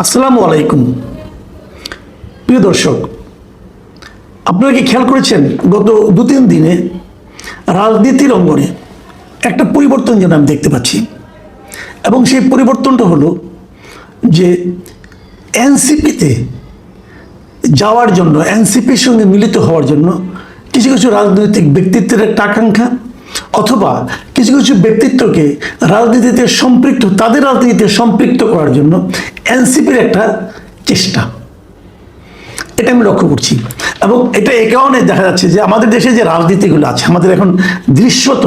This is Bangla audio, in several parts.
আসসালামু আলাইকুম। প্রিয় দর্শক, আপনারা কি খেয়াল করেছেন গত 2-3 দিনে রাজনীতির অঙ্গনে একটা পরিবর্তন যেন আমি দেখতে পাচ্ছি, এবং সেই পরিবর্তনটা হলো যে এনসিপিতে যাওয়ার জন্য, এনসিপির সঙ্গে মিলিত হওয়ার জন্য কিছু কিছু রাজনৈতিক ব্যক্তিত্বের একটা আকাঙ্ক্ষা, অথবা কিছু কিছু ব্যক্তিত্বকে রাজনীতিতে সম্পৃক্ত, তাদের রাজনীতিতে সম্পৃক্ত করার জন্য এনসিপির একটা চেষ্টা, এটা আমি লক্ষ্য করছি। এবং এটা এ কারণে দেখা যাচ্ছে যে আমাদের দেশে যে রাজনীতিগুলো আছে, আমাদের এখন দৃশ্যত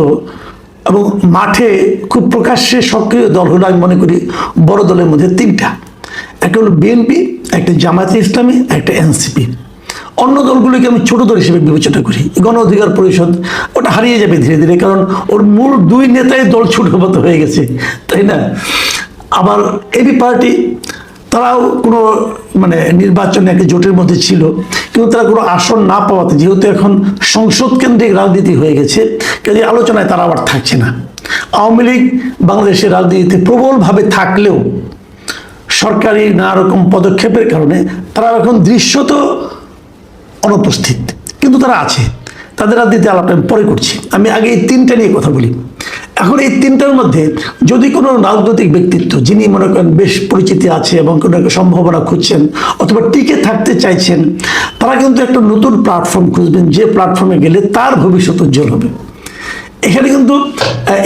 এবং মাঠে খুব প্রকাশ্যে সক্রিয় দল হলো, আমি মনে করি বড় দলের মধ্যে 3টা। একটা হলো বিএনপি, একটা জামায়াতে ইসলামী, একটা এনসিপি। অন্য দলগুলিকে আমি ছোট দল হিসেবে বিবেচনা করি। গণ অধিকার পরিষদ ওটা হারিয়ে যাবে ধীরে ধীরে, কারণ ওর মূল 2 নেতাই দল ছোটমতো হয়ে গেছে, তাই না? আবার এবি পার্টি, তারাও কোনো নির্বাচনে একটা জোটের মধ্যে ছিল, কিন্তু তারা কোনো আসন না পাওয়াতে, যেহেতু এখন সংসদ কেন্দ্রিক রাজনীতি হয়ে গেছে, কাজে আলোচনায় তারা আবার থাকছে না। আওয়ামী লীগ বাংলাদেশের রাজনীতিতে প্রবলভাবে থাকলেও সরকারি নানা রকম পদক্ষেপের কারণে তারা এখন দৃশ্যত অনুপস্থিত, কিন্তু তারা আছে। তাদের রাজনীতি আলাপটা আমি পরে করছি, আমি আগে এই 3টা নিয়ে কথা বলি। এখন এই 3টার মধ্যে যদি কোনো রাজনৈতিক ব্যক্তিত্ব, যিনি মনে করেন বেশ পরিচিতি আছে এবং কোনো একটা সম্ভাবনা খুঁজছেন অথবা টিকে থাকতে চাইছেন, তারা কিন্তু একটা নতুন প্ল্যাটফর্ম খুঁজবেন, যে প্ল্যাটফর্মে গেলে তার ভবিষ্যৎ উজ্জ্বল হবে। এখানে কিন্তু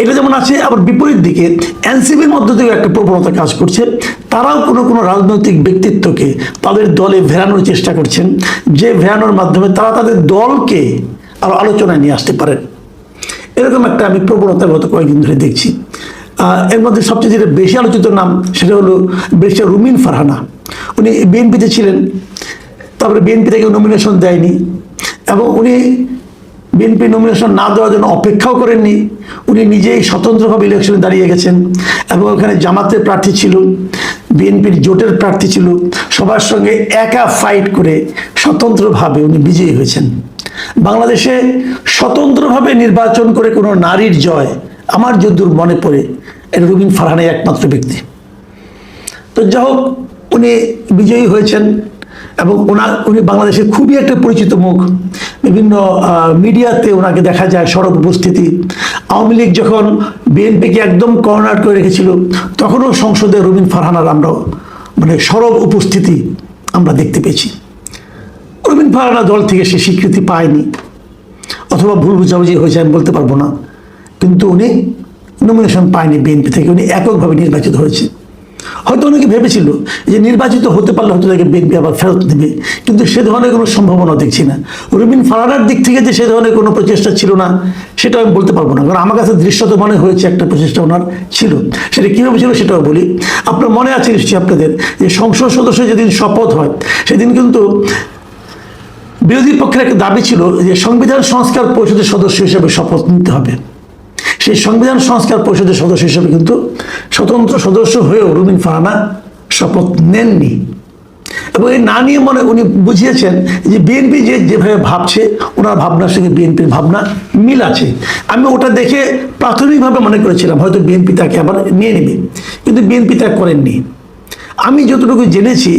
এটা যেমন আছে, আবার বিপরীত দিকে এনসিপির মধ্যে থেকে একটা প্রবণতা কাজ করছে। তারাও কোনো কোনো রাজনৈতিক ব্যক্তিত্বকে তাদের দলে ভেড়ানোর চেষ্টা করছেন, যে ভেড়ানোর মাধ্যমে তারা তাদের দলকে আরো আলোচনায় নিয়ে আসতে পারেন। এরকম একটা আমি প্রবণতা গত কয়েকদিন ধরে দেখছি। এর মধ্যে সবচেয়ে যেটা বেশি আলোচিত নাম, সেটা হলো ব্যারিস্টার রুমিন ফারহানা। উনি বিএনপিতে ছিলেন, তারপরে বিএনপি থেকে নমিনেশন দেয়নি, এবং উনি বিএনপি নমিনেশন না দেওয়ার জন্য অপেক্ষাও করেননি। উনি নিজেই স্বতন্ত্রভাবে ইলেকশনে দাঁড়িয়ে গেছেন, এবং ওখানে জামাতের প্রার্থী ছিল, বিএনপির জোটের প্রার্থী ছিল, সবার সঙ্গে একা ফাইট করে স্বতন্ত্রভাবে উনি বিজয়ী হয়েছেন। বাংলাদেশে স্বতন্ত্রভাবে নির্বাচন করে কোনো নারীর জয় আমার যদ্দূর মনে পড়ে, এটা রুমিন ফারহানাই একমাত্র ব্যক্তি। তো যাই হোক, উনি বিজয়ী হয়েছেন, এবং উনি বাংলাদেশের খুবই একটা পরিচিত মুখ। বিভিন্ন মিডিয়াতে ওনাকে দেখা যায় সরব উপস্থিতি। আওয়ামী লীগ যখন বিএনপিকে একদম কর্নার করে রেখেছিল, তখনও সংসদে রুমিন ফারহানার আমরা সরব উপস্থিতি আমরা দেখতে পেয়েছি। রুমিন ফারহানা দল থেকে সে স্বীকৃতি পায়নি, অথবা ভুল বুঝাবুঝি হয়েছে, আমি বলতে পারবো না, কিন্তু উনি নমিনেশন পায়নি বিএনপি থেকে, উনি এককভাবে নির্বাচিত হয়েছে। হয়তো অনেকে ভেবেছিল যে নির্বাচিত হতে পারলে হয়তো তাকে বিএনপি আবার ফেরত দেবে, কিন্তু সে ধরনের কোনো সম্ভাবনা দেখছি না। রুমিন ফারহানার দিক থেকে যে সে ধরনের কোনো প্রচেষ্টা ছিল না, সেটা আমি বলতে পারবো না, কারণ আমার কাছে দৃশ্যত মনে হয়েছে একটা প্রচেষ্টা ওনার ছিল। সেটা কীভাবে ছিল সেটাও বলি। আপনার মনে আছে নিশ্চয়ই আপনাদের, যে সংসদ সদস্য যেদিন শপথ হয়, সেদিন কিন্তু বিরোধী পক্ষের একটা দাবি ছিল যে সংবিধান সংস্কার পরিষদের সদস্য হিসেবে শপথ নিতে হবে। সেই সংবিধান সংস্কার পরিষদের সদস্য হিসেবে কিন্তু স্বতন্ত্র সদস্য হয়েও রুমিন ফারহানা শপথ নেননি, এবং এই না নিয়ে উনি বুঝিয়েছেন যে বিএনপি যেভাবে ভাবছে, ওনার ভাবনার সঙ্গে বিএনপির ভাবনা মিল আছে। আমি ওটা দেখে প্রাথমিকভাবে মনে করেছিলাম হয়তো বিএনপি তাকে আবার নিয়ে নেবে, কিন্তু বিএনপি তা করেননি। আমি যতটুকু জেনেছি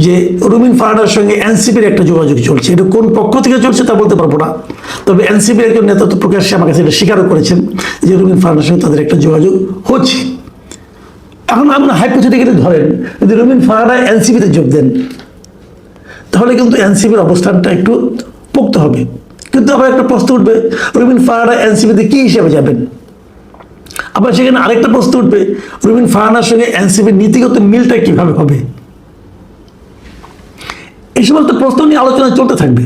যে রুমিন ফারহানার সঙ্গে এনসিপির একটা যোগাযোগ চলছে, এটা কোন পক্ষ থেকে চলছে তা বলতে পারবো না, তবে এনসিপির একজন নেতা তো প্রকাশ্যে আমার কাছে এটা স্বীকারও করেছেন যে রুমিন ফারহানার সঙ্গে তাদের একটা যোগাযোগ হচ্ছে। এখন আপনি হাইপোথেটিক্যালি ধরেন যদি রুমিন ফারহানা এনসিপিতে যোগ দেন, তাহলে কিন্তু এনসিপির অবস্থানটা একটু পোক্ত হবে। কিন্তু আবার একটা প্রশ্ন উঠবে, রুমিন ফারহানা এনসিপিতে কি হিসেবে যাবেন? আবার সেখানে আরেকটা প্রশ্ন উঠবে, রুমিন ফারহানার সঙ্গে এনসিপির নীতিগত মিলটা কিভাবে হবে? এই সমস্ত প্রশ্ন নিয়ে আলোচনা চলতে থাকবে,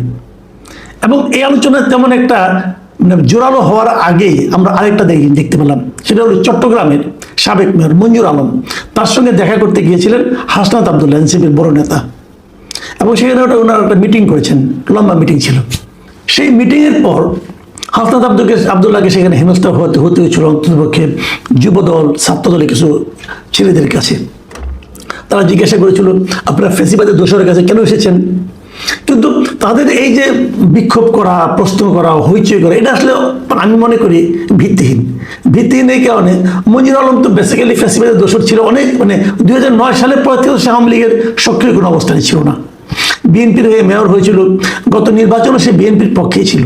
এবং এই আলোচনা তেমন একটা জোরালো হওয়ার আগেই আমরা আরেকটা দেখতে পেলাম। সেটা হলো চট্টগ্রামের সাবেক মেয়র মঞ্জুর আলম, তার সঙ্গে দেখা করতে গিয়েছিলেন হাসনাত আবদুল্লাহ, এনসিপির বড় নেতা, এবং সেখানে ওনারা একটা মিটিং করেছেন, লম্বা মিটিং ছিল। সেই মিটিংয়ের পর হাসনাত আবদুল্লাহকে সেখানে হেনস্থা হতে হয়েছিল অন্ততপক্ষে যুবদল, ছাত্রদলের কিছু ছেলেদের কাছে। তারা জিজ্ঞাসা করেছিল, আপনারা ফ্যাসিবাদের দোসরের কাছে কেন এসেছেন? কিন্তু তাদের এই যে বিক্ষোভ করা, প্রশ্ন করা, হইচই করা, এটা আসলে আমি মনে করি ভিত্তিহীন এই কারণে মঞ্জুর আলম তো বেসিক্যালি ফ্যাসিবাদের দোষর ছিল অনেক, 2009 সালের পর থেকে সে আওয়ামী লীগের সক্রিয় কোনো অবস্থানে ছিল না। বিএনপির হয়ে মেয়র হয়েছিল, গত নির্বাচনে সে বিএনপির পক্ষেই ছিল,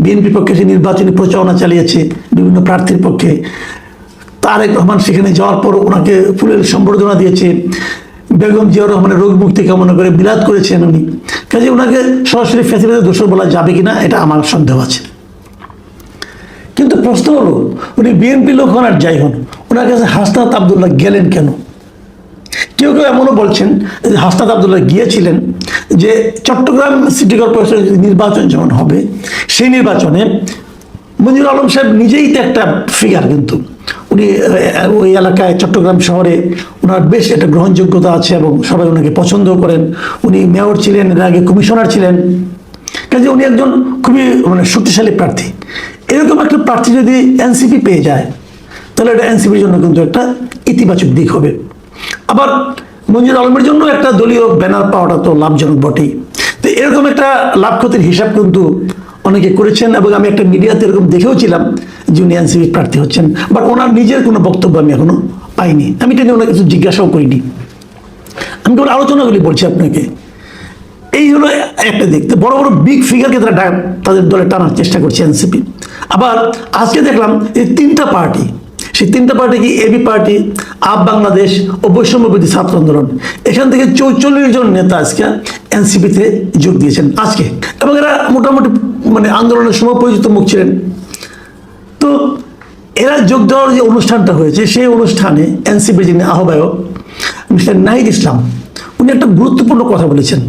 বিএনপির পক্ষে সে নির্বাচনী প্রচারণা চালিয়েছে বিভিন্ন প্রার্থীর পক্ষে। তারেক রহমান সেখানে যাওয়ার পর ওনাকে ফুলের সম্বর্ধনা দিয়েছে, বেগম জিয়াউর রহমানের রোগ মুক্তি কামনা করে বিলাত করেছেন উনি। কাজে ওনাকে সরাসরি ফ্যাসিবাদের দোষর বলা যাবে কিনা এটা আমার সন্দেহ আছে। কিন্তু প্রশ্ন হলো, উনি বিএনপি লোক হন আর যাই হন, ওনার কাছে হাসনাত আবদুল্লাহ গেলেন কেন? কেউ কেউ এমনও বলছেন যে হাসনাত আবদুল্লাহ গিয়েছিলেন যে চট্টগ্রাম সিটি কর্পোরেশন নির্বাচন যখন হবে সেই নির্বাচনে মঞ্জুর আলম সাহেব নিজেই তো একটা ফিগার, কিন্তু উনি ওই এলাকায় চট্টগ্রাম শহরে ওনার বেশ একটা গ্রহণযোগ্যতা আছে এবং সবাই ওনাকে পছন্দ করেন। উনি মেয়র ছিলেন, এর আগে কমিশনার ছিলেন, কাজে উনি একজন খুবই শক্তিশালী প্রার্থী। এরকম একটা প্রার্থী যদি এনসিপি পেয়ে যায় তাহলে এটা এনসিপির জন্য কিন্তু একটা ইতিবাচক দিক হবে। আবার মঞ্জুর আলমের জন্য একটা দলীয় ব্যানার পাওয়াটা তো লাভজনক বটেই। তো এরকম একটা লাভ ক্ষতির হিসাব কিন্তু অনেকে করেছেন এবং আমি একটা মিডিয়াতে এরকম দেখেও ছিলাম যে উনি এনসিপি প্রার্থী হচ্ছেন, বাট ওনার নিজের কোনো বক্তব্য আমি এখনো পাইনি। আমি এটা নিয়ে ওনার কিছু জিজ্ঞাসাও করিনি, আমি কেবল আলোচনাগুলি বলছি আপনাকে। এই হলো একটা দিক। বড় বড় বিগ ফিগারকে তারা তাদের দলে টানার চেষ্টা করছে এনসিপি। আবার আজকে দেখলাম এই তিনটা পার্টি, সেই তিনটা পার্টি কি এবি পার্টি, আপ বাংলাদেশ ও বৈষম্যবিরোধী ছাত্র আন্দোলন, এখান থেকে 44 জন নেতা আজকে এনসিপিতে যোগ দিয়েছেন আজকে, এবং এরা মোটামুটি আন্দোলনের সময় পরিচিত মুখ ছিলেন। তো এরা যোগ দেওয়ার যে অনুষ্ঠানটা হয়েছে সেই অনুষ্ঠানে এনসিপির যিনি আহ্বায়ক মিস্টার নাহিদ ইসলাম, উনি একটা গুরুত্বপূর্ণ কথা বলেছেন।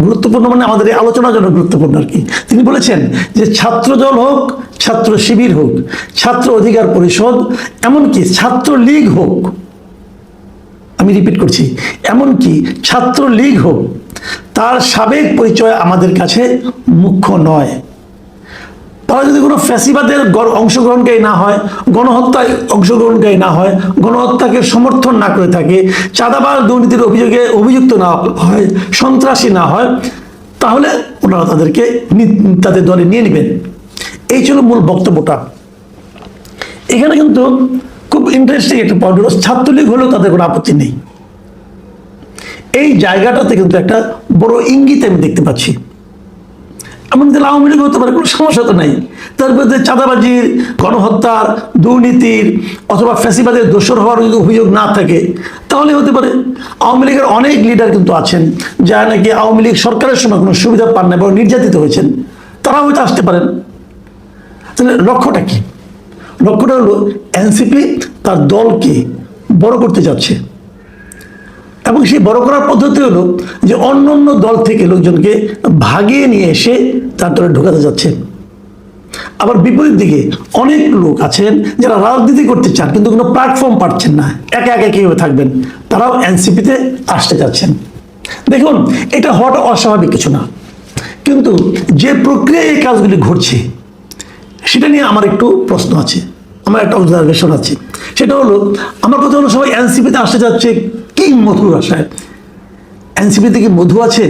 গুরুত্বপূর্ণ আমাদের এই আলোচনার জন্য গুরুত্বপূর্ণ আর কি। তিনি বলেছেন যে ছাত্রদল হোক, ছাত্র শিবির হোক, ছাত্র অধিকার পরিষদ, এমনকি ছাত্র লীগ হোক, আমি রিপিট করছি, এমনকি ছাত্র লীগ হোক, তার সাবেক পরিচয় আমাদের কাছে মুখ্য নয়। তারা যদি কোনো ফ্যাসিবাদের অংশগ্রহণকারী না হয়, গণহত্যায় অংশগ্রহণকারী না হয়, গণহত্যাকে সমর্থন না করে থাকে, চাঁদাবাজ দুর্নীতির অভিযোগে অভিযুক্ত না হয়, সন্ত্রাসী না হয়, তাহলে ওনারা তাদেরকে তাদের দলে নিয়ে নেবেন। এই ছিল মূল বক্তব্যটা। এখানে কিন্তু খুব ইন্টারেস্টিং একটা পয়েন্ট হলো, ছাত্রলীগ হলেও তাদের কোনো আপত্তি নেই। এই জায়গাটাতে কিন্তু একটা বড় ইঙ্গিত আমি দেখতে পাচ্ছি। এমনকি আওয়ামী লীগ হতে পারে, কোনো সমস্যা তো নাই। তার মধ্যে চাঁদাবাজির, গণহত্যার, দুর্নীতির অথবা ফ্যাসিবাদের দোষর হওয়ার যদি অভিযোগ না থাকে তাহলে হতে পারে। আওয়ামী লীগের অনেক লিডার কিন্তু আছেন যারা নাকি আওয়ামী লীগ সরকারের সময় কোনো সুবিধা পান না এবং নির্যাতিত হয়েছেন, তারাও হয়তো আসতে পারেন। তাহলে লক্ষ্যটা কি? লক্ষ্যটা হলো এনসিপি তার দলকে বড় করতে যাচ্ছে, এবং সেই বড় করার পদ্ধতি হলো যে অন্য অন্য দল থেকে লোকজনকে ভাগিয়ে নিয়ে এসে তার দলে ঢোকাতে যাচ্ছে। আবার বিপরীত দিকে অনেক লোক আছেন যারা রাজনীতি করতে চান কিন্তু কোনো প্ল্যাটফর্ম পাচ্ছেন না, একা একা কীভাবে থাকবেন, তারাও এনসিপিতে আসতে যাচ্ছেন। দেখুন, এটা হওয়াটা অস্বাভাবিক কিছু না, কিন্তু যে প্রক্রিয়ায় এই কাজগুলি ঘটছে সেটা নিয়ে আমার একটু প্রশ্ন আছে, আমার একটা অবজারভেশন আছে। সেটা হলো, আমার কথা হলো সবাই এনসিপিতে আসতে যাচ্ছে কি মধুর আশায়। এনসিপিতে কি মধু আছে?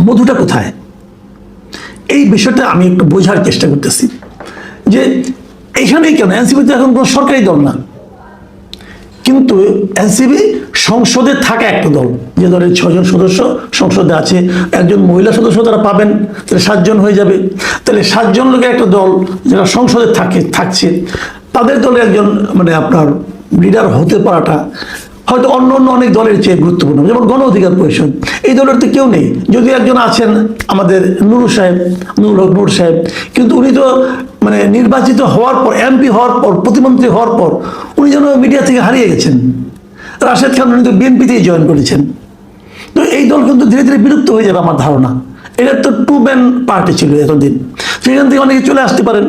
মধুটা কোথায়? এই বিষয়টা আমি একটু বোঝার চেষ্টা করতেছি যে এখানেই কেন এনসিপিতে এখন কোনো সরকারি দল না, কিন্তু এনসিপি সংসদে থাকা একটা দল, যে দলের 6 জন সদস্য সংসদে আছে, একজন মহিলা সদস্য তারা পাবেন, তাহলে 7 জন হয়ে যাবে। তাহলে 7 জন লোকের একটা দল যারা সংসদে থাকছে, তাদের দলে একজন আপনার লিডার হতে পারাটা হয়তো অন্য অন্য অনেক দলের চেয়ে গুরুত্বপূর্ণ। যেমন গণ অধিকার পরিষদ, এই দলের তো কেউ নেই, যদিও একজন আছেন আমাদের নুরু সাহেব, নূর সাহেব, কিন্তু উনি তো নির্বাচিত হওয়ার পর, এমপি হওয়ার পর, প্রতিমন্ত্রী হওয়ার পর উনি যেন মিডিয়া থেকে হারিয়ে গেছেন। রাশেদ খান উনি তো বিএনপিতেই জয়েন করেছেন। তো এই দল কিন্তু ধীরে ধীরে বিলুপ্ত হয়ে যাবে আমার ধারণা। এটা তো 2 ম্যান পার্টি ছিল এতদিন, সেখান থেকে অনেকে চলে আসতে পারেন।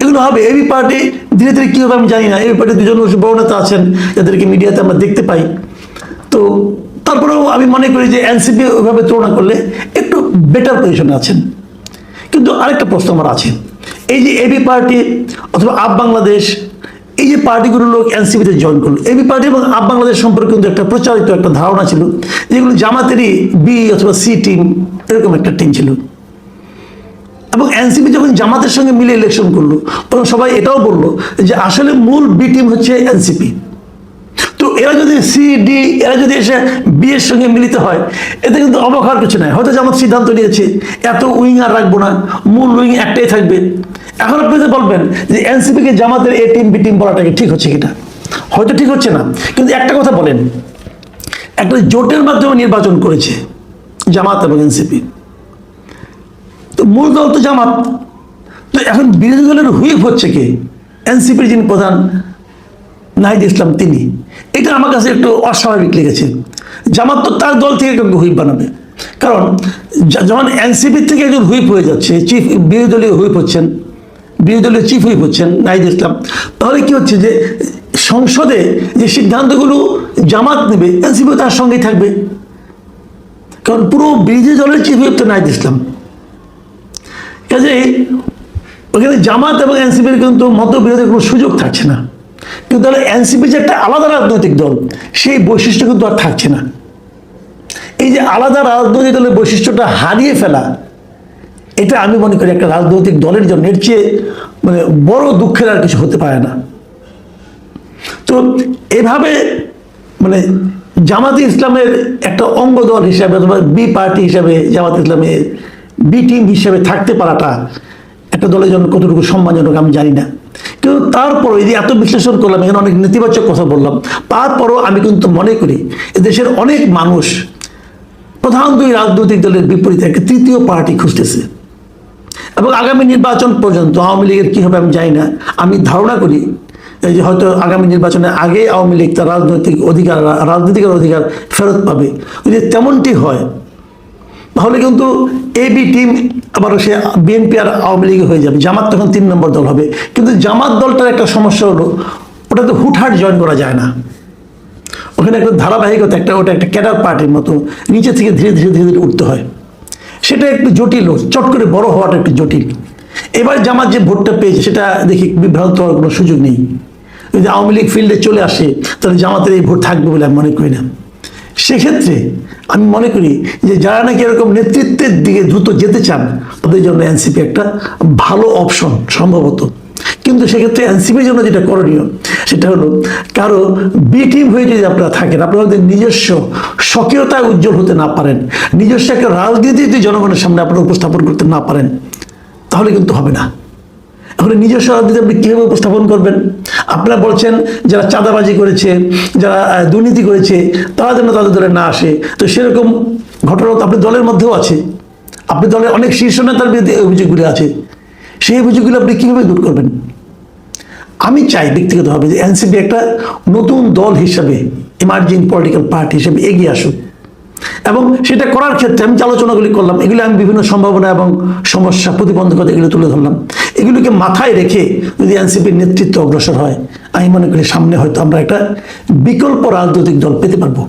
এগুলো হবে। এবি পার্টি ধীরে ধীরে কী হবে আমি জানি না। এবি পার্টি 2 জন বড় নেতা আছেন যাদেরকে মিডিয়াতে আমরা দেখতে পাই। তো তারপরেও আমি মনে করি যে এনসিপি ওইভাবে তুলনা করলে একটু বেটার পজিশনে আছেন। কিন্তু আরেকটা প্রশ্ন আমার আছে, এই যে এবি পার্টি অথবা আপ বাংলাদেশ, এই যে পার্টিগুলো লোক এনসিপিতে জয়েন করলো, এবি পার্টি এবং আপ বাংলাদেশ সম্পর্কে কিন্তু একটা প্রচারিত একটা ধারণা ছিল যেগুলো জামাতেরই বি অথবা সি টিম, এরকম একটা টিম ছিল। এবং এনসিপি যখন জামাতের সঙ্গে মিলে ইলেকশন করলো তখন সবাই এটাও বললো যে আসলে মূল বি টিম হচ্ছে এনসিপি। তো এরা যদি সি ডি এরা যদি এসে বি এর সঙ্গে মিলিত হয়, এতে কিন্তু অবাক হওয়ার কিছু নাই। হয়তো জামাত সিদ্ধান্ত নিয়েছে এত উইং আর রাখবো না, মূল উইং একটাই থাকবে। এখন আপনি যে বলবেন যে এনসিপিকে জামাতের এ টিম বি টিম বলাটাকে ঠিক হচ্ছে কিনা, হয়তো ঠিক হচ্ছে না, কিন্তু একটা কথা বলেন, একটা জোটের মাধ্যমে নির্বাচন করেছে জামাত এবং এনসিপি, তো মূল দল তো জামাত। তো এখন বিরোধী দলের হুইপ হচ্ছে কে? এনসিপির যিনি প্রধান নাহিদ ইসলাম তিনি। এটা আমার কাছে একটু অস্বাভাবিক লেগেছে। জামাত তো তার দল থেকে কাউকে হুইপ বানাবে, কারণ যখন এনসিপি থেকে একজন হুইপ হয়ে যাচ্ছে, চিফ বিরোধী দলীয় হুইপ হচ্ছেন, বিরোধী দলীয় চিফ হুইপ হচ্ছেন নাহিদ ইসলাম, তাহলে কি হচ্ছে যে সংসদে যে সিদ্ধান্তগুলো জামাত নেবে এনসিপি তার সঙ্গেই থাকবে, কারণ পুরো বিরোধী দলের চিফ হুইপ তো নাহিদ ইসলাম। কাজেই ওখানে জামাত এবং এনসিপির কিন্তু মতবিরোধের কোনো সুযোগ থাকছে না। কিন্তু তাহলে এনসিপি যে একটা আলাদা রাজনৈতিক দল, সেই বৈশিষ্ট্য কিন্তু আর থাকছে না। এই যে আলাদা রাজনৈতিক দলের বৈশিষ্ট্যটা হারিয়ে ফেলা, এটা আমি মনে করি একটা রাজনৈতিক দলের জন্য এর চেয়ে মানে বড় দুঃখের আর কিছু হতে পারে না। তো এভাবে মানে জামাতে ইসলামের একটা অঙ্গ দল হিসাবে অথবা বি পার্টি হিসাবে জামাত ইসলামের বি টিম হিসেবে থাকতে পারাটা একটা দলের জন্য কতটুকু সম্মানজনক আমি জানি না। কিন্তু তারপরও এই যে এত বিশ্লেষণ করলাম, এখানে অনেক নেতিবাচক কথা বললাম, তারপরও আমি কিন্তু মনে করি দেশের অনেক মানুষ প্রধান দুই রাজনৈতিক দলের বিপরীতে একটা তৃতীয় পার্টি খুঁজতেছে। এবং আগামী নির্বাচন পর্যন্ত আওয়ামী লীগের কী হবে আমি জানি না। আমি ধারণা করি এই যে হয়তো আগামী নির্বাচনের আগে আওয়ামী লীগ তার রাজনৈতিক অধিকার ফেরত পাবে। যদি তেমনটি হয় তাহলে কিন্তু এবি টিম আবারও সে বিএনপি আর আওয়ামী লীগ হয়ে যাবে, জামাত তখন 3 নম্বর দল হবে। কিন্তু জামাত দলটার একটা সমস্যা হলো ওটা তো হুটহাট জয়েন করা যায় না, ওখানে একটা ধারাবাহিকতা, ওটা একটা ক্যাডার পার্টির মতো নিচে থেকে ধীরে ধীরে ধীরে ধীরে উঠতে হয়। সেটা একটু জটিল, চট করে বড় হওয়াটা একটু জটিল। এবার জামাত যে ভোটটা পেয়েছে সেটা দেখি বিভ্রান্ত হওয়ার কোনো সুযোগ নেই। যদি আওয়ামী লীগ ফিল্ডে চলে আসে তাহলে জামাতের এই ভোট থাকবে বলে আমি মনে করি না। সেক্ষেত্রে আমি মনে করি যে যারা নাকি এরকম নেতৃত্বের দিকে দ্রুত যেতে চান তাদের জন্য এনসিপি একটা ভালো অপশন সম্ভবত। কিন্তু সেক্ষেত্রে এনসিপির জন্য যেটা করণীয় সেটা হলো কারো বি টিম হয়ে যদি আপনারা থাকেন, আপনাদের নিজস্ব স্বকীয়তায় উজ্জ্বল হতে না পারেন, নিজস্ব একটা রাজনীতি যদি জনগণের সামনে আপনারা উপস্থাপন করতে না পারেন, তাহলে কিন্তু হবে না। এখন নিজস্ব রাজনীতি আপনি কীভাবে উপস্থাপন করবেন? আপনারা বলছেন যারা চাঁদাবাজি করেছে, যারা দুর্নীতি করেছে তারা যেন তাদের দলে না আসে। তো সেরকম ঘটনা তো আপনার দলের মধ্যেও আছে, আপনি দলের অনেক শীর্ষ নেতার বিরুদ্ধে অভিযোগগুলি আছে, সেই অভিযোগগুলো আপনি কীভাবে দূর করবেন? আমি চাই ব্যক্তিগতভাবে যে এনসিপি একটা নতুন দল হিসাবে, ইমার্জিং পলিটিক্যাল পার্টি হিসেবে এগিয়ে আসুক। এবং সেটা করার ক্ষেত্রে আমি যে আলোচনাগুলি করলাম এগুলি আমি বিভিন্ন সম্ভাবনা এবং সমস্যা প্রতিবন্ধকতা এগুলো তুলে ধরলাম। এগুলিকে মাথায় রেখে যদি এনসিপির নেতৃত্ব অগ্রসর হয়, আমি মনে করি সামনে হয়তো আমরা একটা বিকল্প রাজনৈতিক দল পেতে পারবো।